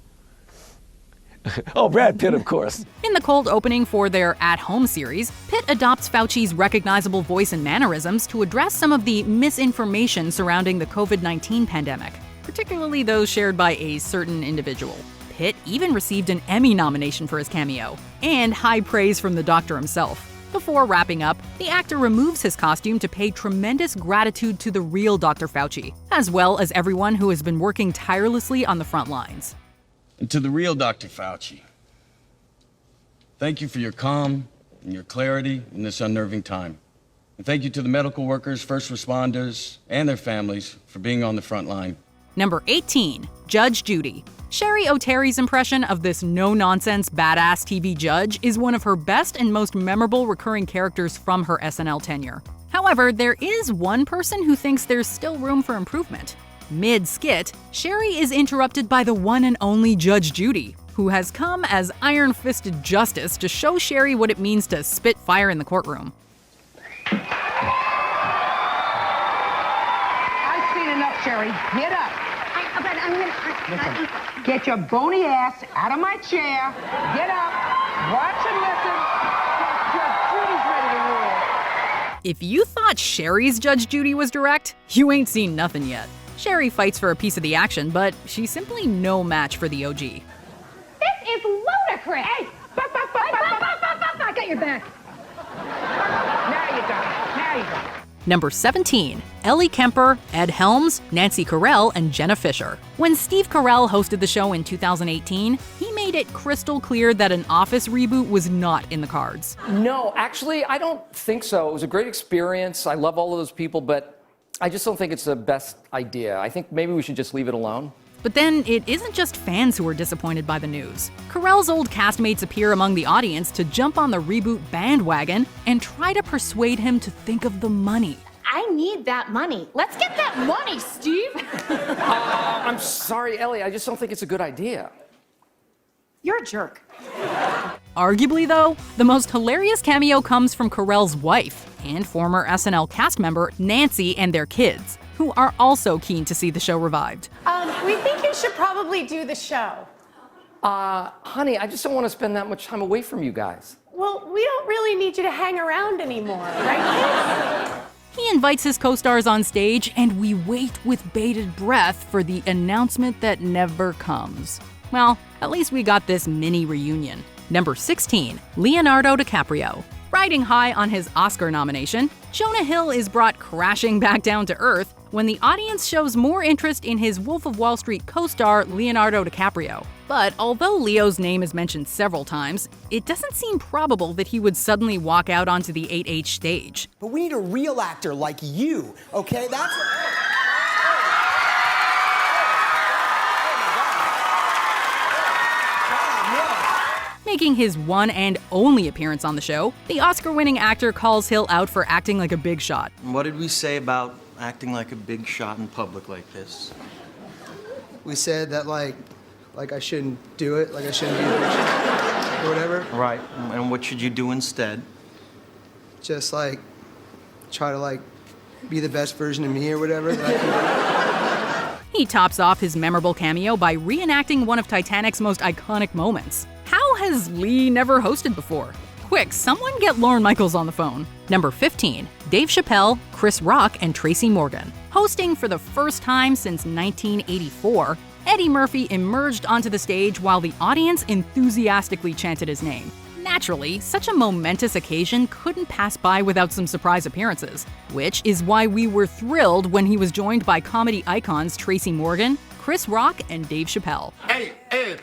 Oh, Brad Pitt, of course. In the cold opening for their At Home series, Pitt adopts Fauci's recognizable voice and mannerisms to address some of the misinformation surrounding the COVID-19 pandemic, particularly those shared by a certain individual. Pitt even received an Emmy nomination for his cameo, and high praise from the doctor himself. Before wrapping up, the actor removes his costume to pay tremendous gratitude to the real Dr. Fauci, as well as everyone who has been working tirelessly on the front lines. And to the real Dr. Fauci, thank you for your calm and your clarity in this unnerving time. And thank you to the medical workers, first responders, and their families for being on the front line. Number 18, Judge Judy. Sherry O'Terry's impression of this no-nonsense, badass TV judge is one of her best and most memorable recurring characters from her SNL tenure. However, there is one person who thinks there's still room for improvement. Mid-skit, Sherry is interrupted by the one and only Judge Judy, who has come as iron-fisted justice to show Sherry what it means to spit fire in the courtroom. I've seen enough, Sherry. Get up. Get your bony ass out of my chair. Get up. Watch and listen. Judge Judy's ready to rule. If you thought Sherry's Judge Judy was direct, you ain't seen nothing yet. Sherry fights for a piece of the action, but she's simply no match for the OG. This is ludicrous. Hey, I got your back. Now you don't. Now you don't. Number 17, Ellie Kemper, Ed Helms, Nancy Carell, and Jenna Fisher. When Steve Carell hosted the show in 2018, he made it crystal clear that an Office reboot was not in the cards. No, actually, I don't think so. It was a great experience. I love all of those people, but I just don't think it's the best idea. I think maybe we should just leave it alone. But then it isn't just fans who are disappointed by the news. Carell's old castmates appear among the audience to jump on the reboot bandwagon and try to persuade him to think of the money. I need that money. Let's get that money, Steve. I'm sorry, Ellie. I just don't think it's a good idea. You're a jerk. Arguably, though, the most hilarious cameo comes from Carell's wife and former SNL cast member Nancy and their kids, who are also keen to see the show revived. We think you should probably do the show. Honey, I just don't want to spend that much time away from you guys. Well, we don't really need you to hang around anymore, right? He invites his co-stars on stage, and we wait with bated breath for the announcement that never comes. Well, at least we got this mini reunion. Number 16, Leonardo DiCaprio. Riding high on his Oscar nomination, Jonah Hill is brought crashing back down to earth when the audience shows more interest in his Wolf of Wall Street co-star Leonardo DiCaprio. But although Leo's name is mentioned several times, it doesn't seem probable that he would suddenly walk out onto the 8H stage. But we need a real actor like you, okay? That's... Making his one and only appearance on the show, the Oscar-winning actor calls Hill out for acting like a big shot. What did we say about acting like a big shot in public like this? We said that, like I shouldn't do it, like I shouldn't be a big shot, or whatever. Right, and what should you do instead? Just, like, try to, like, be the best version of me or whatever that I can do. He tops off his memorable cameo by reenacting one of Titanic's most iconic moments. How has Lee never hosted before? Quick, someone get Lorne Michaels on the phone. Number 15, Dave Chappelle, Chris Rock, and Tracy Morgan. Hosting for the first time since 1984, Eddie Murphy emerged onto the stage while the audience enthusiastically chanted his name. Naturally, such a momentous occasion couldn't pass by without some surprise appearances, which is why we were thrilled when he was joined by comedy icons Tracy Morgan, Chris Rock, and Dave Chappelle. Hey, Ed.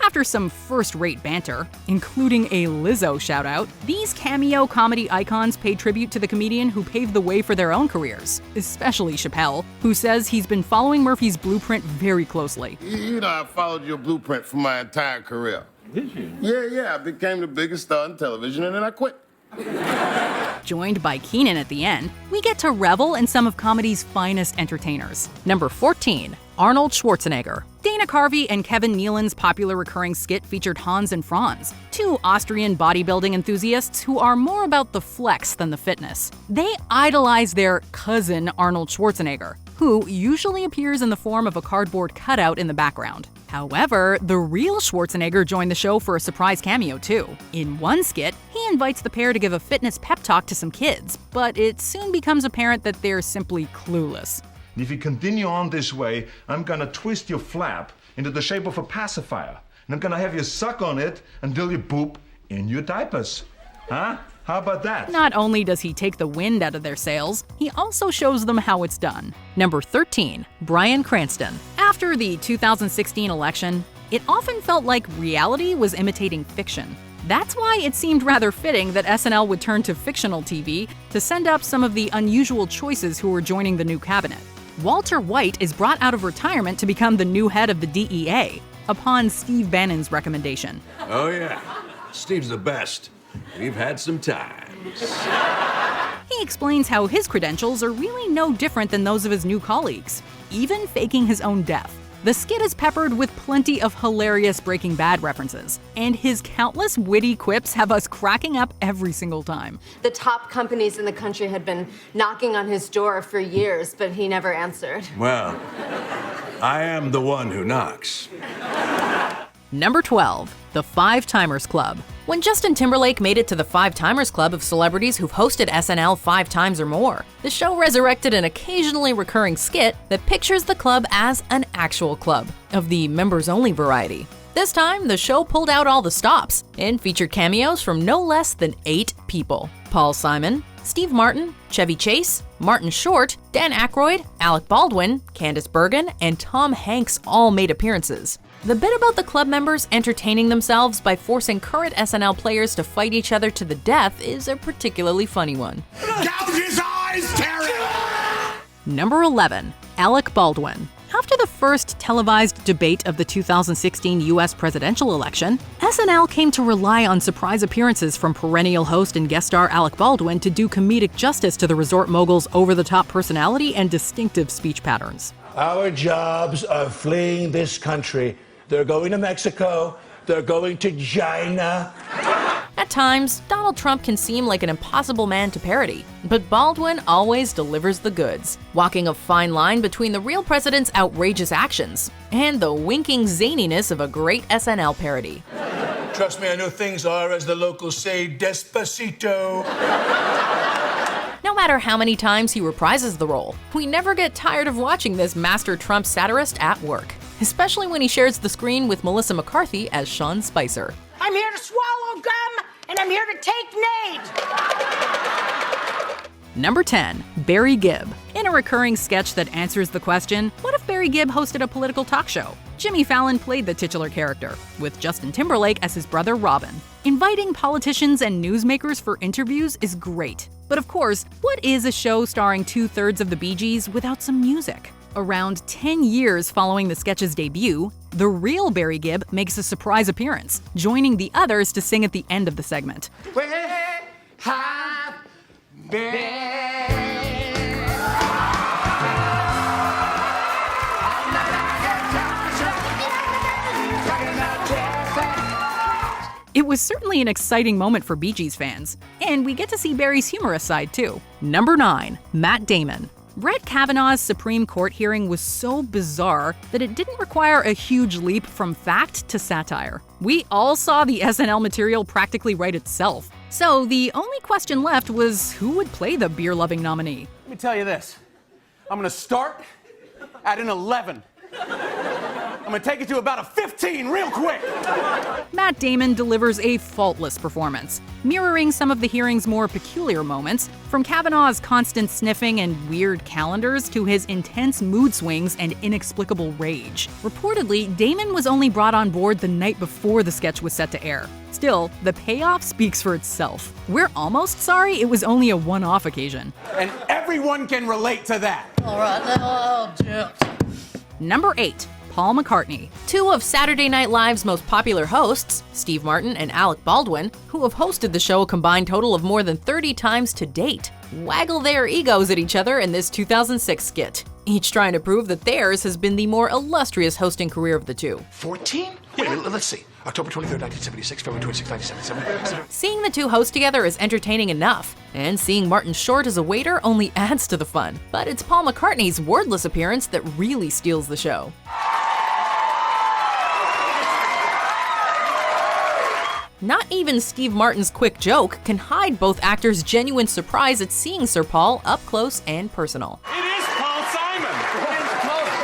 After some first-rate banter, including a Lizzo shout-out, these cameo comedy icons pay tribute to the comedian who paved the way for their own careers, especially Chappelle, who says he's been following Murphy's blueprint very closely. You know, I followed your blueprint for my entire career. Did you? Yeah, I became the biggest star on television and then I quit. Joined by Keenan at the end, we get to revel in some of comedy's finest entertainers. Number 14, Arnold Schwarzenegger. Dana Carvey and Kevin Nealon's popular recurring skit featured Hans and Franz, two Austrian bodybuilding enthusiasts who are more about the flex than the fitness. They idolize their cousin Arnold Schwarzenegger, who usually appears in the form of a cardboard cutout in the background. However, the real Schwarzenegger joined the show for a surprise cameo too. In one skit, he invites the pair to give a fitness pep talk to some kids, but it soon becomes apparent that they're simply clueless. If you continue on this way, I'm gonna twist your flap into the shape of a pacifier. And I'm gonna have you suck on it until you poop in your diapers. Huh? How about that? Not only does he take the wind out of their sails, he also shows them how it's done. Number 13, Bryan Cranston. After the 2016 election, it often felt like reality was imitating fiction. That's why it seemed rather fitting that SNL would turn to fictional TV to send up some of the unusual choices who were joining the new cabinet. Walter White is brought out of retirement to become the new head of the DEA, upon Steve Bannon's recommendation. Oh yeah, Steve's the best. We've had some times. He explains how his credentials are really no different than those of his new colleagues, even faking his own death. The skit is peppered with plenty of hilarious Breaking Bad references, and his countless witty quips have us cracking up every single time. The top companies in the country had been knocking on his door for years, but he never answered. Well, I am the one who knocks. Number 12, the Five Timers Club. When Justin Timberlake made it to the Five Timers Club of celebrities who've hosted SNL 5 times or more, the show resurrected an occasionally recurring skit that pictures the club as an actual club, of the members-only variety. This time, the show pulled out all the stops and featured cameos from no less than 8 people. Paul Simon, Steve Martin, Chevy Chase, Martin Short, Dan Aykroyd, Alec Baldwin, Candice Bergen, and Tom Hanks all made appearances. The bit about the club members entertaining themselves by forcing current SNL players to fight each other to the death is a particularly funny one. Gouge his eye Surprise, Terry! Number 11, Alec Baldwin. After the first televised debate of the 2016 U.S. presidential election, SNL came to rely on surprise appearances from perennial host and guest star Alec Baldwin to do comedic justice to the resort mogul's over-the-top personality and distinctive speech patterns. Our jobs are fleeing this country. They're going to Mexico. They're going to China. At times, Donald Trump can seem like an impossible man to parody, but Baldwin always delivers the goods, walking a fine line between the real president's outrageous actions and the winking zaniness of a great SNL parody. Trust me, I know things are, as the locals say, despacito. No matter how many times he reprises the role, we never get tired of watching this master Trump satirist at work, especially when he shares the screen with Melissa McCarthy as Sean Spicer. I'm here to swallow gum, and I'm here to take names. Number 10, Barry Gibb. In a recurring sketch that answers the question, what if Barry Gibb hosted a political talk show? Jimmy Fallon played the titular character, with Justin Timberlake as his brother Robin. Inviting politicians and newsmakers for interviews is great. But of course, what is a show starring 2/3 of the Bee Gees without some music? Around 10 years following the sketch's debut, the real Barry Gibb makes a surprise appearance, joining the others to sing at the end of the segment. Where have been? It was certainly an exciting moment for Bee Gees fans, and we get to see Barry's humorous side too. Number 9, Matt Damon. Brett Kavanaugh's Supreme Court hearing was so bizarre that it didn't require a huge leap from fact to satire. We all saw the SNL material practically write itself. So the only question left was who would play the beer-loving nominee. Let me tell you this. I'm gonna start at an 11. I'm gonna take it to about a 15 real quick. Matt Damon delivers a faultless performance, mirroring some of the hearing's more peculiar moments, from Kavanaugh's constant sniffing and weird calendars to his intense mood swings and inexplicable rage. Reportedly, Damon was only brought on board the night before the sketch was set to air. Still, the payoff speaks for itself. We're almost sorry it was only a one-off occasion. And everyone can relate to that. All right, now Number 8, Paul McCartney. Two of Saturday Night Live's most popular hosts, Steve Martin and Alec Baldwin, who have hosted the show a combined total of more than 30 times to date, waggle their egos at each other in this 2006 skit, each trying to prove that theirs has been the more illustrious hosting career of the two. 14? Wait a minute, let's see. October 23rd, 1976, February 26th, 1977. Seeing the two host together is entertaining enough, and seeing Martin Short as a waiter only adds to the fun. But it's Paul McCartney's wordless appearance that really steals the show. Not even Steve Martin's quick joke can hide both actors' genuine surprise at seeing Sir Paul up close and personal. It is Paul Simon.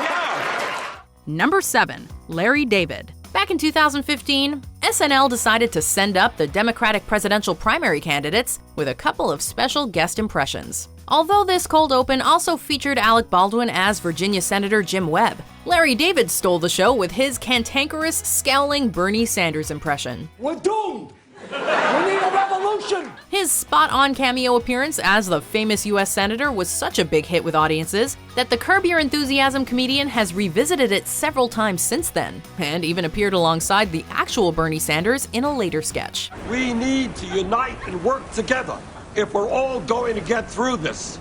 Yeah. Number 7, Larry David. Back in 2015, SNL decided to send up the Democratic presidential primary candidates with a couple of special guest impressions. Although this cold open also featured Alec Baldwin as Virginia Senator Jim Webb, Larry David stole the show with his cantankerous, scowling Bernie Sanders impression. We're doomed! We need a revolution! His spot-on cameo appearance as the famous U.S. Senator was such a big hit with audiences that the Curb Your Enthusiasm comedian has revisited it several times since then, and even appeared alongside the actual Bernie Sanders in a later sketch. We need to unite and work together if we're all going to get through this.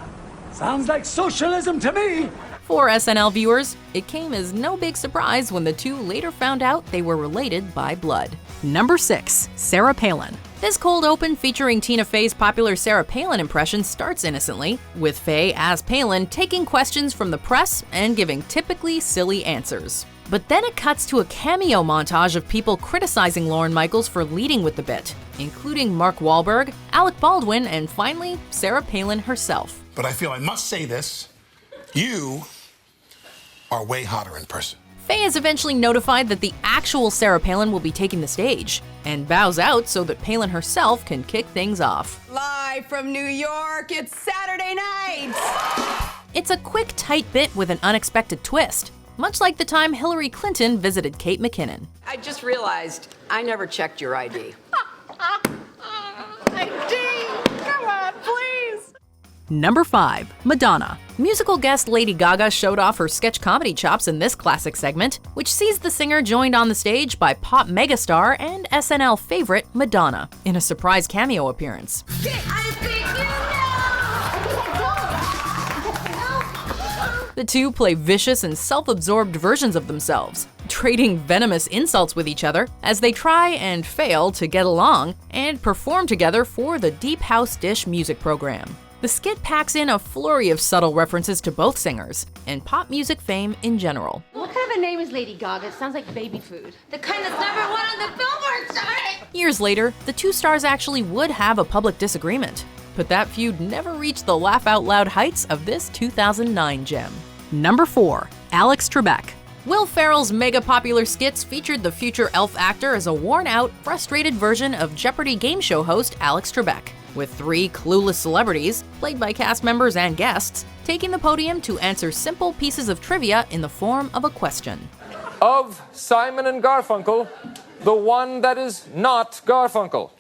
Sounds like socialism to me! For SNL viewers, it came as no big surprise when the two later found out they were related by blood. Number 6, Sarah Palin. This cold open featuring Tina Fey's popular Sarah Palin impression starts innocently, with Fey as Palin taking questions from the press and giving typically silly answers. But then it cuts to a cameo montage of people criticizing Lorne Michaels for leading with the bit, including Mark Wahlberg, Alec Baldwin, and finally, Sarah Palin herself. But I feel I must say this. You are way hotter in person. Fey is eventually notified that the actual Sarah Palin will be taking the stage, and bows out so that Palin herself can kick things off. Live from New York, it's Saturday night! It's a quick, tight bit with an unexpected twist, much like the time Hillary Clinton visited Kate McKinnon. I just realized I never checked your ID. ID! Come on, please! Number 5. Madonna. Musical guest Lady Gaga showed off her sketch comedy chops in this classic segment, which sees the singer joined on the stage by pop megastar and SNL favorite Madonna in a surprise cameo appearance. The two play vicious and self-absorbed versions of themselves, trading venomous insults with each other as they try and fail to get along and perform together for the Deep House Dish music program. The skit packs in a flurry of subtle references to both singers and pop music fame in general. What kind of a name is Lady Gaga? It sounds like baby food. The kind that's number one on the Billboard chart! Years later, the two stars actually would have a public disagreement, but that feud never reached the laugh-out-loud heights of this 2009 gem. Number 4. Alex Trebek. Will Ferrell's mega-popular skits featured the future elf actor as a worn-out, frustrated version of Jeopardy game show host Alex Trebek, with 3 clueless celebrities, played by cast members and guests, taking the podium to answer simple pieces of trivia in the form of a question. Of Simon and Garfunkel, the one that is not Garfunkel.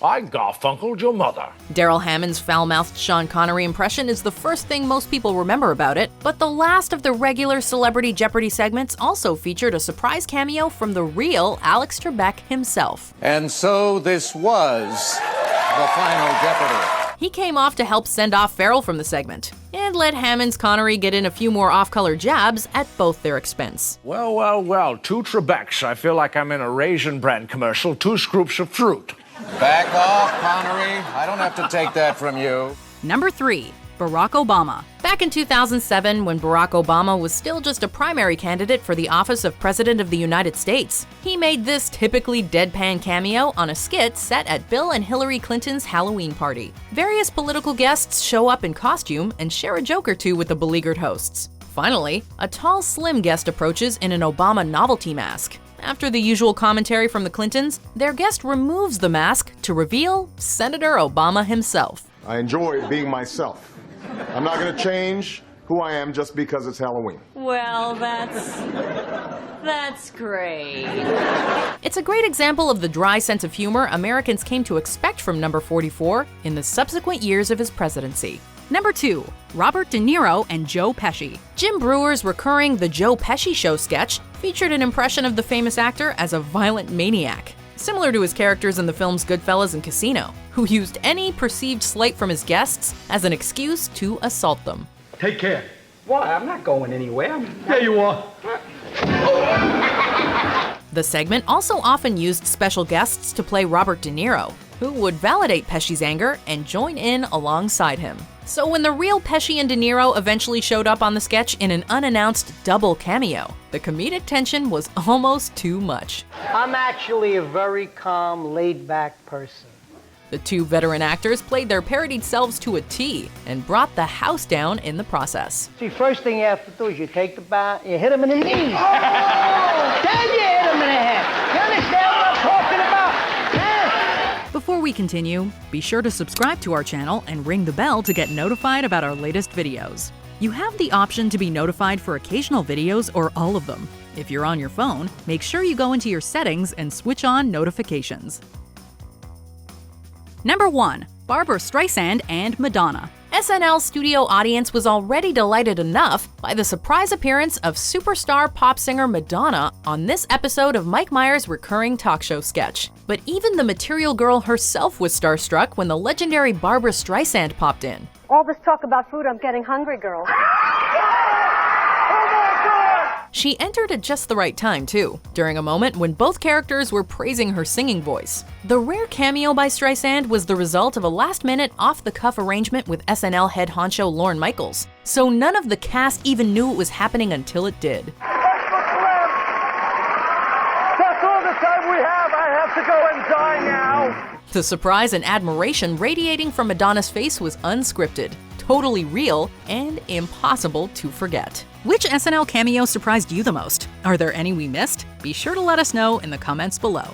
I Garfunkeled your mother. Daryl Hammond's foul-mouthed Sean Connery impression is the first thing most people remember about it, but the last of the regular Celebrity Jeopardy segments also featured a surprise cameo from the real Alex Trebek himself. And so this was the final Jeopardy. He came off to help send off Ferrell from the segment, and let Hammond's Connery get in a few more off-color jabs at both their expense. Well, 2 Trebeks. I feel like I'm in a Raisin Bran commercial, 2 scoops of fruit. Back off, Connery. I don't have to take that from you. Number 3. Barack Obama. Back in 2007, when Barack Obama was still just a primary candidate for the office of President of the United States, he made this typically deadpan cameo on a skit set at Bill and Hillary Clinton's Halloween party. Various political guests show up in costume and share a joke or two with the beleaguered hosts. Finally, a tall, slim guest approaches in an Obama novelty mask. After the usual commentary from the Clintons, their guest removes the mask to reveal Senator Obama himself. I enjoy being myself. I'm not going to change who I am just because it's Halloween. Well, that's great. It's a great example of the dry sense of humor Americans came to expect from number 44 in the subsequent years of his presidency. Number 2. Robert De Niro and Joe Pesci. Jim Breuer's recurring The Joe Pesci Show sketch featured an impression of the famous actor as a violent maniac, similar to his characters in the films Goodfellas and Casino, who used any perceived slight from his guests as an excuse to assault them. Take care. Why? I'm not going anywhere. There you are. The segment also often used special guests to play Robert De Niro, who would validate Pesci's anger and join in alongside him. So when the real Pesci and De Niro eventually showed up on the sketch in an unannounced double cameo, the comedic tension was almost too much. I'm actually a very calm, laid-back person. The 2 veteran actors played their parodied selves to a T and brought the house down in the process. See, first thing you have to do is you take the bat, you hit him in the knees. Oh! Then you hit him in the head. You understand what I'm talking about? Before we continue, be sure to subscribe to our channel and ring the bell to get notified about our latest videos. You have the option to be notified for occasional videos or all of them. If you're on your phone, make sure you go into your settings and switch on notifications. Number 1. Barbra Streisand and Madonna. SNL studio audience was already delighted enough by the surprise appearance of superstar pop singer Madonna on this episode of Mike Myers' recurring talk show sketch. But even the Material Girl herself was starstruck when the legendary Barbra Streisand popped in. All this talk about food, I'm getting hungry, girl. She entered at just the right time, too, during a moment when both characters were praising her singing voice. The rare cameo by Streisand was the result of a last-minute, off-the-cuff arrangement with SNL head honcho Lorne Michaels, so none of the cast even knew it was happening until it did. That's all the time we have. I have to go and die now. The surprise and admiration radiating from Madonna's face was unscripted, totally real, and impossible to forget. Which SNL cameo surprised you the most? Are there any we missed? Be sure to let us know in the comments below.